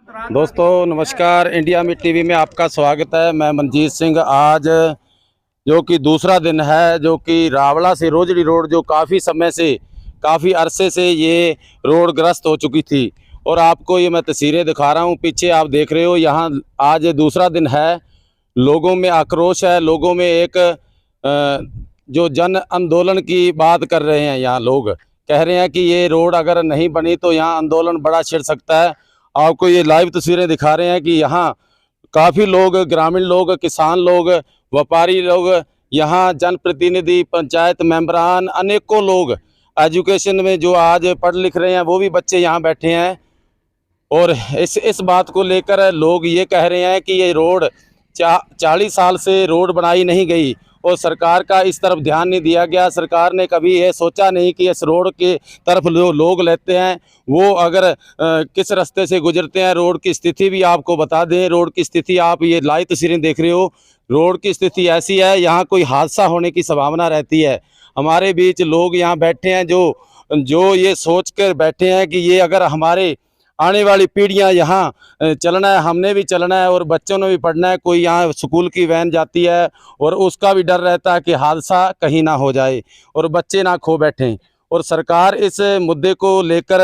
दोस्तों नमस्कार, इंडिया में टीवी में आपका स्वागत है। मैं मनजीत सिंह। आज जो कि दूसरा दिन है, जो कि रावला से रोजड़ी रोड जो काफ़ी समय से, काफ़ी अरसे से ये रोड ग्रस्त हो चुकी थी और आपको ये मैं तस्वीरें दिखा रहा हूँ। पीछे आप देख रहे हो, यहाँ आज दूसरा दिन है। लोगों में आक्रोश है, लोगों में एक जो जन आंदोलन की बात कर रहे हैं। यहाँ लोग कह रहे हैं कि ये रोड अगर नहीं बनी तो यहाँ आंदोलन बड़ा छिड़ सकता है। आपको ये लाइव तस्वीरें दिखा रहे हैं कि यहाँ काफ़ी लोग, ग्रामीण लोग, किसान लोग, व्यापारी लोग, यहाँ जनप्रतिनिधि, पंचायत मेंबरान, अनेकों लोग एजुकेशन में जो आज पढ़ लिख रहे हैं वो भी बच्चे यहाँ बैठे हैं। और इस बात को लेकर लोग ये कह रहे हैं कि ये रोड 40 साल से रोड बनाई नहीं गई और सरकार का इस तरफ ध्यान नहीं दिया गया। सरकार ने कभी ये सोचा नहीं कि इस रोड के तरफ जो लोग लेते हैं वो अगर किस रास्ते से गुजरते हैं। रोड की स्थिति भी आपको बता दें। रोड की स्थिति आप ये लाइव तस्वीरें देख रहे हो। रोड की स्थिति ऐसी है, यहाँ कोई हादसा होने की संभावना रहती है। हमारे बीच लोग यहाँ बैठे हैं जो ये सोच कर बैठे हैं कि ये अगर हमारे आने वाली पीढ़ियां यहाँ चलना है, हमने भी चलना है और बच्चों ने भी पढ़ना है। कोई यहाँ स्कूल की वैन जाती है और उसका भी डर रहता है कि हादसा कहीं ना हो जाए और बच्चे ना खो बैठें। और सरकार इस मुद्दे को लेकर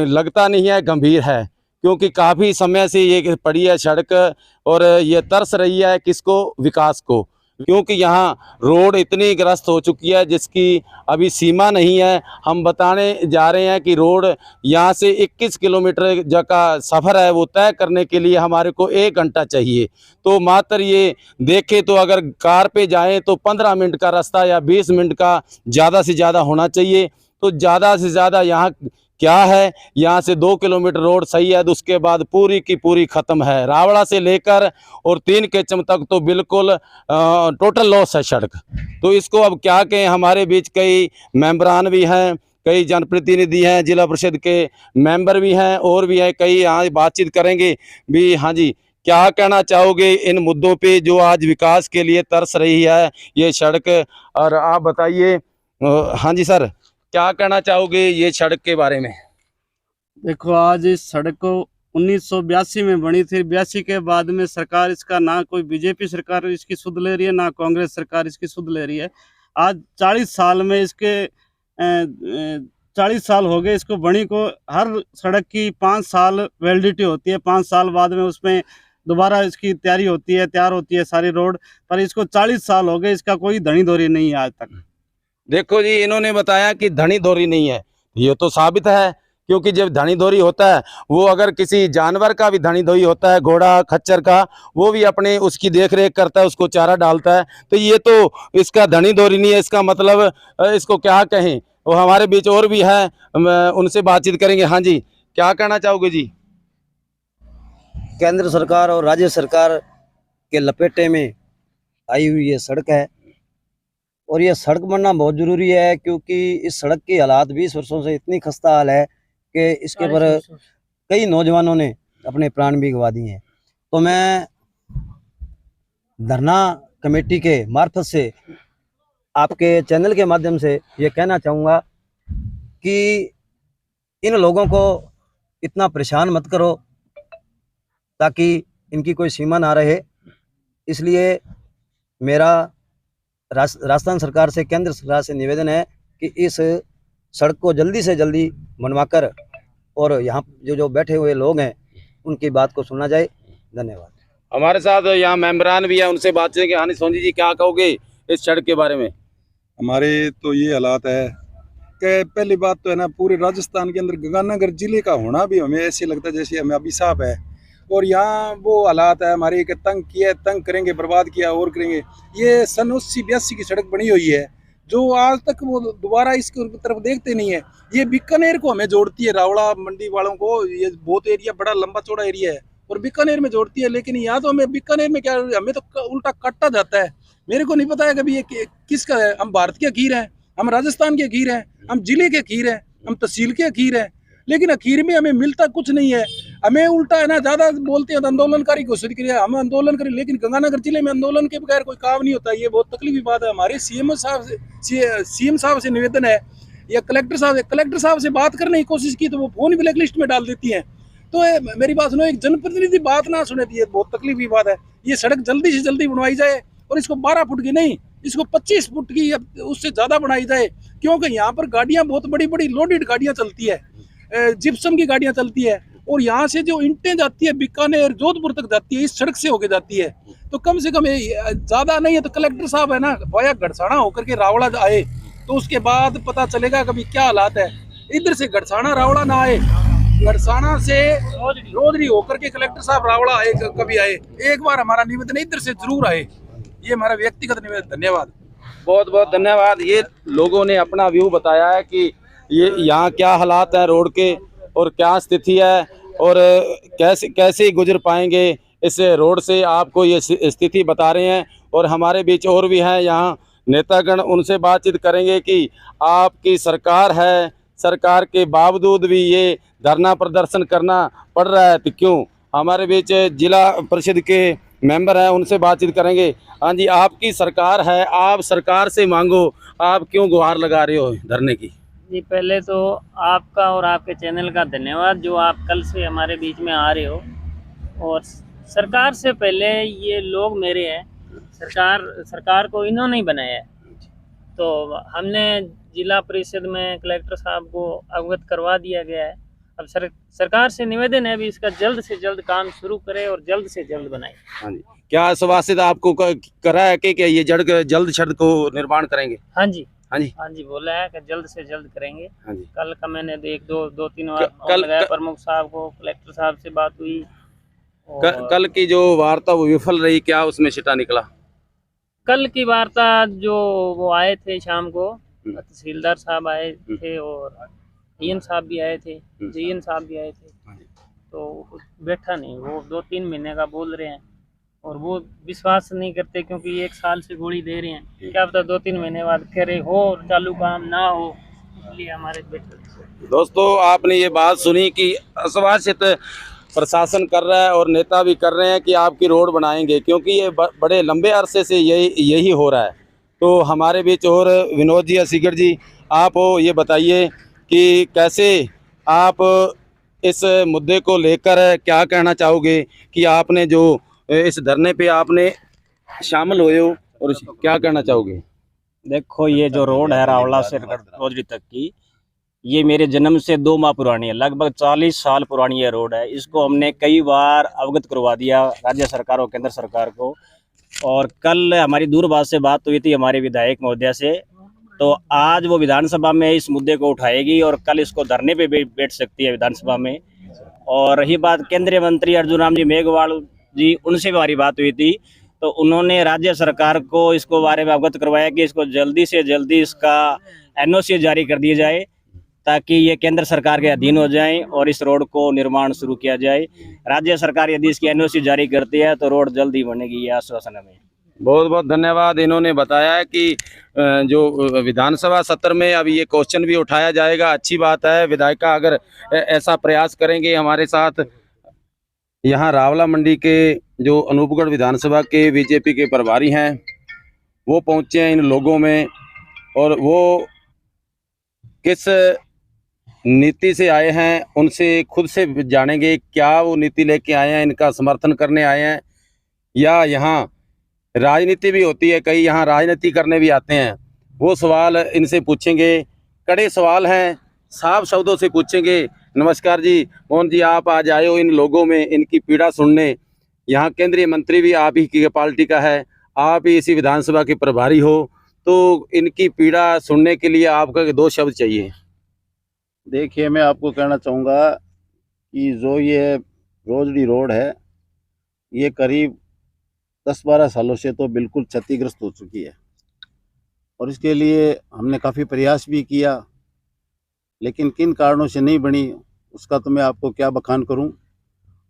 लगता नहीं है गंभीर है, क्योंकि काफ़ी समय से ये पड़ी है सड़क और ये तरस रही है किसको? विकास को। क्योंकि यहाँ रोड इतनी ग्रस्त हो चुकी है जिसकी अभी सीमा नहीं है। हम बताने जा रहे हैं कि रोड यहाँ से 21 किलोमीटर का सफ़र है, वो तय करने के लिए हमारे को 1 घंटा चाहिए। तो मात्र ये देखें तो अगर कार पे जाएं तो 15 मिनट का रास्ता या 20 मिनट का ज़्यादा से ज़्यादा होना चाहिए। तो ज़्यादा से ज़्यादा यहाँ क्या है, यहाँ से 2 किलोमीटर रोड सही है तो उसके बाद पूरी की पूरी ख़त्म है। रावड़ा से लेकर और 3 केचम तक तो बिल्कुल टोटल लॉस है सड़क। तो इसको अब क्या कहें। हमारे बीच कई मेंबरान भी हैं, कई जनप्रतिनिधि हैं, जिला परिषद के मेंबर भी हैं और भी हैं कई। यहाँ बातचीत करेंगे भी। हाँ जी, क्या कहना चाहोगे इन मुद्दों पे जो आज विकास के लिए तरस रही है ये सड़क? और आप बताइए। हाँ जी सर, क्या कहना चाहोगे ये सड़क के बारे में? देखो, आज इस सड़क को 1982 में बनी थी। 82 के बाद में सरकार इसका, ना कोई बीजेपी सरकार इसकी सुध ले रही है, ना कांग्रेस सरकार इसकी सुध ले रही है। आज 40 साल में इसके 40 साल हो गए इसको बनी को। हर सड़क की 5 साल वैलिडिटी होती है, 5 साल बाद में उसमें दोबारा इसकी तैयार होती है सारी रोड। पर इसको 40 साल हो गए, इसका कोई धनी धोरी नहीं है आज तक। देखो जी, इन्होंने बताया कि धनी धोरी नहीं है। ये तो साबित है, क्योंकि जब धनी धोरी होता है वो अगर किसी जानवर का भी धनी धोरी होता है, घोड़ा खच्चर का, वो भी अपने उसकी देख रेख करता है, उसको चारा डालता है। तो ये तो इसका धनी धोरी नहीं है। इसका मतलब इसको क्या कहें। वो हमारे बीच और भी है, उनसे बातचीत करेंगे। हाँ जी, क्या कहना चाहोगे जी? केंद्र सरकार और राज्य सरकार के लपेटे में आई हुई ये सड़क है और ये सड़क बनना बहुत ज़रूरी है, क्योंकि इस सड़क की हालात 20 वर्षों से इतनी खस्ता हाल है कि इसके पर कई नौजवानों ने अपने प्राण भी गंवा दिए हैं। तो मैं धरना कमेटी के मार्फत से आपके चैनल के माध्यम से ये कहना चाहूँगा कि इन लोगों को इतना परेशान मत करो ताकि इनकी कोई सीमा ना रहे। इसलिए मेरा राजस्थान सरकार से, केंद्र सरकार से निवेदन है कि इस सड़क को जल्दी से जल्दी बनवाकर और यहाँ जो बैठे हुए लोग हैं उनकी बात को सुना जाए। धन्यवाद। हमारे साथ यहाँ मेंबरान भी है, उनसे बात करेंगे। हाँ सोनी जी, क्या कहोगे इस सड़क के बारे में? हमारे तो ये हालात है कि पहली बात तो है ना, पूरे राजस्थान के अंदर गंगानगर जिले का होना भी हमें ऐसे लगता है जैसे हमें अभिशाप है। और यहाँ वो हालात है हमारे कि तंग किया, तंग करेंगे, बर्बाद किया और करेंगे। ये सन 80-82 की सड़क बनी हुई है जो आज तक वो दोबारा इसकी तरफ देखते नहीं है। ये बीकानेर को हमें जोड़ती है, रावड़ा मंडी वालों को। ये बहुत एरिया, बड़ा लंबा चौड़ा एरिया है और बीकानेर में जोड़ती है। लेकिन यहाँ तो हमें बीकानेर में क्या, हमें तो उल्टा काटा जाता है। मेरे को नहीं पता है कभी ये किसका है। हम भारत के अखीर हैं, हम राजस्थान के अखीर हैं, हम जिले के अखीर हैं, हम तहसील के अखीर हैं, लेकिन अखीर में हमें मिलता कुछ नहीं है। हमें उल्टा है ना, ज्यादा बोलते हैं तो आंदोलनकारी घोषित किया, हम आंदोलन करें, लेकिन गंगानगर जिले में आंदोलन के बगैर कोई काम नहीं होता। ये बहुत तकलीफ की बात है। हमारे सीएम साहब से निवेदन है या कलेक्टर साहब से बात करने की कोशिश की तो वो फोन ब्लैक लिस्ट में डाल देती हैं। तो मेरी बात सुनो, एक जनप्रतिनिधि बात ना सुने तो ये बहुत तकलीफ की बात है। ये सड़क जल्दी से जल्दी बनवाई जाए और इसको 12 फुट की नहीं, इसको 25 फुट की या उससे ज़्यादा बनाई जाए, क्योंकि यहाँ पर गाड़ियाँ बहुत बड़ी बड़ी लोडेड गाड़ियाँ चलती है, जिप्सम की गाड़ियाँ चलती है, और यहाँ से जो ईंटें जाती है बीकानेर जोधपुर तक जाती है, इस सड़क से होके जाती है। तो कम से कम ज़्यादा नहीं है तो कलेक्टर साहब है ना, वाया गड़साना होकर के रावला आए तो उसके बाद पता चलेगा कभी क्या हालात है। इधर से गड़साना रावला ना आए, गड़साना से रोदरी होकर के कलेक्टर साहब रावला आए, कभी आए। एक बार हमारा निवेदन इधर से जरूर आए, ये हमारा व्यक्तिगत निवेदन। धन्यवाद, बहुत बहुत धन्यवाद। ये लोगों ने अपना व्यू बताया है कि ये यहाँ क्या हालात है रोड के और क्या स्थिति है और कैसे गुजर पाएंगे इस रोड से, आपको ये स्थिति बता रहे हैं। और हमारे बीच और भी हैं यहाँ नेतागण, उनसे बातचीत करेंगे कि आपकी सरकार है, सरकार के बावजूद भी ये धरना प्रदर्शन करना पड़ रहा है, तो क्यों। हमारे बीच जिला परिषद के मेंबर हैं, उनसे बातचीत करेंगे। हाँ जी, आपकी सरकार है, आप सरकार से मांगो, आप क्यों गुहार लगा रहे हो धरने की। जी, पहले तो आपका और आपके चैनल का धन्यवाद जो आप कल से हमारे बीच में आ रहे हो। और सरकार से पहले ये लोग मेरे हैं, सरकार को इन्होंने ही बनाया है। तो हमने जिला परिषद में कलेक्टर साहब को अवगत करवा दिया गया है। अब सरकार से निवेदन है भी इसका जल्द से जल्द काम शुरू करे और जल्द से जल्द बनाए। हाँ जी, क्या आश्वासित आपको करा है कि ये जल्द सड़क को निर्माण करेंगे। हाँ जी, हाँ जी, हाँ जी, बोला है कि जल्द से जल्द करेंगे। हाँ जी। कल का मैंने दो तीन बार फोन लगाया, प्रमुख साहब को, कलेक्टर साहब से बात हुई। कल की जो वार्ता वो विफल रही, क्या उसमें छिटा निकला। कल की वार्ता जो वो आए थे शाम को, तहसीलदार साहब आए थे और ईएन साहब भी आए थे, जीएन साहब भी आए थे, तो बैठा नहीं। वो 2-3 महीने का बोल रहे हैं और वो विश्वास नहीं करते, क्योंकि 1 साल से गोली दे रहे हैं, क्या पता 2-3 महीने बाद कह रहे हो चालू काम ना हो, इसलिए हमारे बैठे। दोस्तों, आपने ये बात सुनी कि आश्वासित प्रशासन कर रहा है और नेता भी कर रहे हैं कि आपकी रोड बनाएंगे, क्योंकि ये बड़े लंबे अरसे से यही हो रहा है। तो हमारे बीच और विनोद जी, असीगर जी, आप हो, ये बताइए कि कैसे आप इस मुद्दे को लेकर क्या कहना चाहोगे कि आपने जो इस धरने पे आपने शामिल हुए हो, और क्या कहना चाहोगे। देखो, ये जो रोड है रावला से रोजड़ी तक की, ये मेरे जन्म से 2 माह पुरानी है, लगभग 40 साल पुरानी ये रोड है। इसको हमने कई बार अवगत करवा दिया राज्य सरकार और केंद्र सरकार को। और कल हमारी दूरभाष से बात हुई थी हमारे विधायक महोदय से, तो आज वो विधानसभा में इस मुद्दे को उठाएगी और कल इसको धरने पे बैठ सकती है विधानसभा में। और रही बात केंद्रीय मंत्री अर्जुन राम जी मेघवाल जी, उनसे भी हमारी बात हुई थी, तो उन्होंने राज्य सरकार को इसको बारे में अवगत करवाया कि इसको जल्दी से जल्दी इसका एनओसी जारी कर दिया जाए, ताकि ये केंद्र सरकार के अधीन हो जाए और इस रोड को निर्माण शुरू किया जाए। राज्य सरकार यदि इसकी एनओसी जारी करती है तो रोड जल्दी बनेगी, ये आश्वासन हमें। बहुत बहुत धन्यवाद। इन्होंने बताया है कि जो विधानसभा सत्र में अभी ये क्वेश्चन भी उठाया जाएगा। अच्छी बात है, विधायिका अगर ऐसा प्रयास करेंगे हमारे साथ। यहाँ रावला मंडी के जो अनूपगढ़ विधानसभा के बीजेपी के प्रभारी हैं, वो पहुँचे हैं इन लोगों में, और वो किस नीति से आए हैं उनसे खुद से जानेंगे। क्या वो नीति लेके आए हैं, इनका समर्थन करने आए हैं, या यहाँ राजनीति भी होती है, कई यहाँ राजनीति करने भी आते हैं। वो सवाल इनसे पूछेंगे, कड़े सवाल हैं, साफ शब्दों से पूछेंगे। नमस्कार जी, मोहन जी, आप आज आए हो इन लोगों में इनकी पीड़ा सुनने। यहाँ केंद्रीय मंत्री भी आप ही की पार्टी का है, आप ही इसी विधानसभा के प्रभारी हो, तो इनकी पीड़ा सुनने के लिए आपका 2 शब्द चाहिए। देखिए, मैं आपको कहना चाहूँगा कि जो ये रोजड़ी रोड है, ये करीब 10-12 सालों से तो बिल्कुल क्षतिग्रस्त हो चुकी है, और इसके लिए हमने काफ़ी प्रयास भी किया, लेकिन किन कारणों से नहीं बनी उसका तो मैं आपको क्या बखान करूं।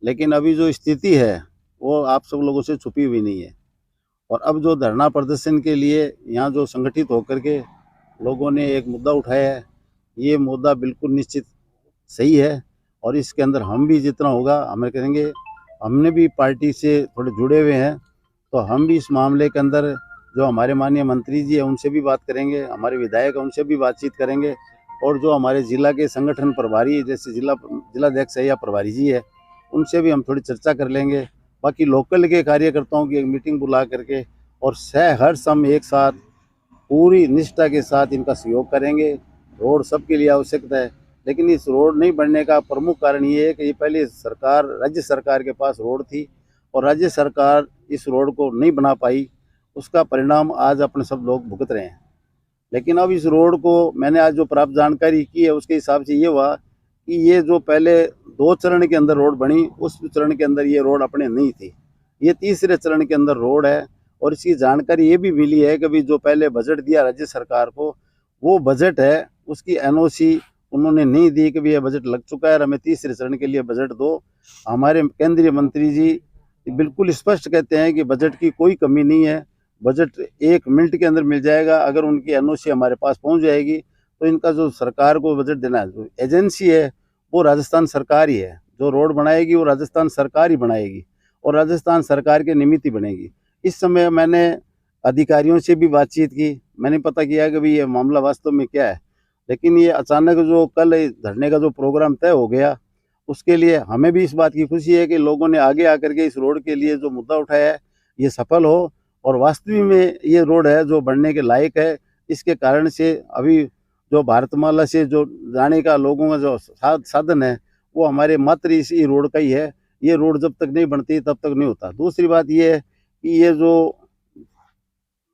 लेकिन अभी जो स्थिति है वो आप सब लोगों से छुपी हुई नहीं है। और अब जो धरना प्रदर्शन के लिए यहाँ जो संगठित होकर के लोगों ने एक मुद्दा उठाया है, ये मुद्दा बिल्कुल निश्चित सही है, और इसके अंदर हम भी जितना होगा हमें करेंगे। हमने भी पार्टी से थोड़े जुड़े हुए हैं, तो हम भी इस मामले के अंदर जो हमारे माननीय मंत्री जी हैं उनसे भी बात करेंगे, हमारे विधायक उनसे भी बातचीत करेंगे, और जो हमारे ज़िला के संगठन प्रभारी जैसे जिलाध्यक्ष है या प्रभारी जी है उनसे भी हम थोड़ी चर्चा कर लेंगे। बाकी लोकल के कार्यकर्ताओं की एक मीटिंग बुला करके और हर सम एक साथ पूरी निष्ठा के साथ इनका सहयोग करेंगे। रोड सबके लिए आवश्यकता है, लेकिन इस रोड नहीं बनने का प्रमुख कारण ये है कि ये पहले सरकार, राज्य सरकार के पास रोड थी और राज्य सरकार इस रोड को नहीं बना पाई। उसका परिणाम आज अपने सब लोग भुगत रहे हैं। लेकिन अब इस रोड को मैंने आज जो प्राप्त जानकारी की है उसके हिसाब से ये हुआ कि ये जो पहले 2 चरण के अंदर रोड बनी, उस चरण के अंदर ये रोड अपने नहीं थी, ये तीसरे चरण के अंदर रोड है। और इसकी जानकारी ये भी मिली है कि जो पहले बजट दिया राज्य सरकार को, वो बजट है उसकी एनओसी उन्होंने नहीं दी कि यह बजट लग चुका है और हमें तीसरे चरण के लिए बजट दो। हमारे केंद्रीय मंत्री जी बिल्कुल स्पष्ट कहते हैं कि बजट की कोई कमी नहीं है, बजट 1 मिनट के अंदर मिल जाएगा। अगर उनकी एनओसी हमारे पास पहुंच जाएगी तो इनका जो सरकार को बजट देना है, जो एजेंसी है वो राजस्थान सरकार ही है। जो रोड बनाएगी वो राजस्थान सरकार ही बनाएगी और राजस्थान सरकार के निमित्त ही बनेगी। इस समय मैंने अधिकारियों से भी बातचीत की, मैंने पता किया कि ये मामला वास्तव में क्या है। लेकिन ये अचानक जो कल धरने का जो प्रोग्राम तय हो गया, उसके लिए हमें भी इस बात की खुशी है कि लोगों ने आगे आकर के इस रोड के लिए जो मुद्दा उठाया है ये सफल हो और वास्तविक में ये रोड है जो बनने के लायक है। इसके कारण से अभी जो भारतमाला से जो जाने का लोगों का जो साधन है वो हमारे मात्र इसी रोड का ही है। ये रोड जब तक नहीं बनती तब तक नहीं होता। दूसरी बात ये है कि ये जो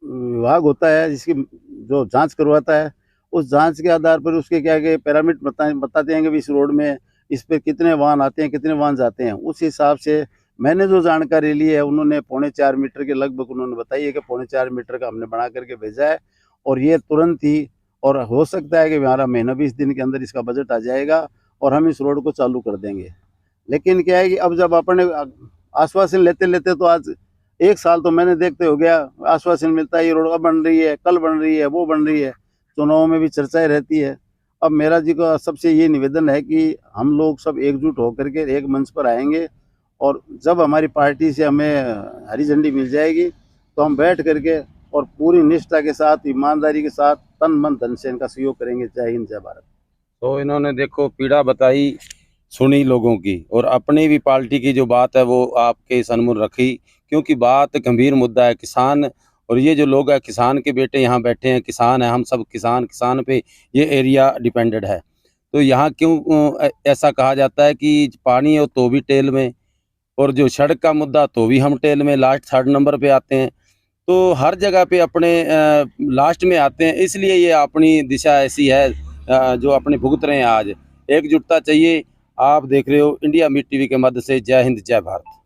विभाग होता है जिसकी जो जांच करवाता है, उस जांच के आधार पर उसके क्या के पैरामीटर बताते हैं कि इस रोड में इस पर कितने वाहन आते हैं, कितने वाहन जाते हैं। उस हिसाब से मैंने जो जानकारी ली है उन्होंने 4.25 मीटर के लगभग उन्होंने बताई है कि 4.25 मीटर का हमने बना करके भेजा है और ये तुरंत ही, और हो सकता है कि हमारा महीना 20 दिन के अंदर इसका बजट आ जाएगा और हम इस रोड को चालू कर देंगे। लेकिन क्या है कि अब जब अपने आश्वासन लेते लेते तो आज 1 साल तो मैंने देखते हो गया, आश्वासन मिलता है ये रोड अब बन रही है, कल बन रही है, वो बन रही है, चुनाव में भी चर्चाएं रहती है। अब मेरा जी का सबसे ये निवेदन है कि हम लोग सब एकजुट होकर के एक मंच पर आएंगे और जब हमारी पार्टी से हमें हरी झंडी मिल जाएगी तो हम बैठ करके और पूरी निष्ठा के साथ, ईमानदारी के साथ, तन मन धन से इनका सहयोग करेंगे। जय हिंद, जय भारत। तो इन्होंने देखो पीड़ा बताई, सुनी लोगों की, और अपनी भी पार्टी की जो बात है वो आपके सन्मुख रखी, क्योंकि बात गंभीर मुद्दा है। किसान, और ये जो लोग हैं किसान के बेटे यहाँ बैठे हैं, किसान हैं, हम सब किसान पे ये एरिया डिपेंडेड है। तो यहाँ क्यों ऐसा कहा जाता है कि पानी हो तो भी टेल में, और जो सड़क का मुद्दा तो भी हम टेल में लास्ट 3rd नंबर पे आते हैं। तो हर जगह पे अपने लास्ट में आते हैं, इसलिए ये अपनी दिशा ऐसी है जो अपने भुगत रहे हैं। आज एकजुटता चाहिए। आप देख रहे हो इंडिया मीट टीवी के मध्य से। जय हिंद, जय भारत।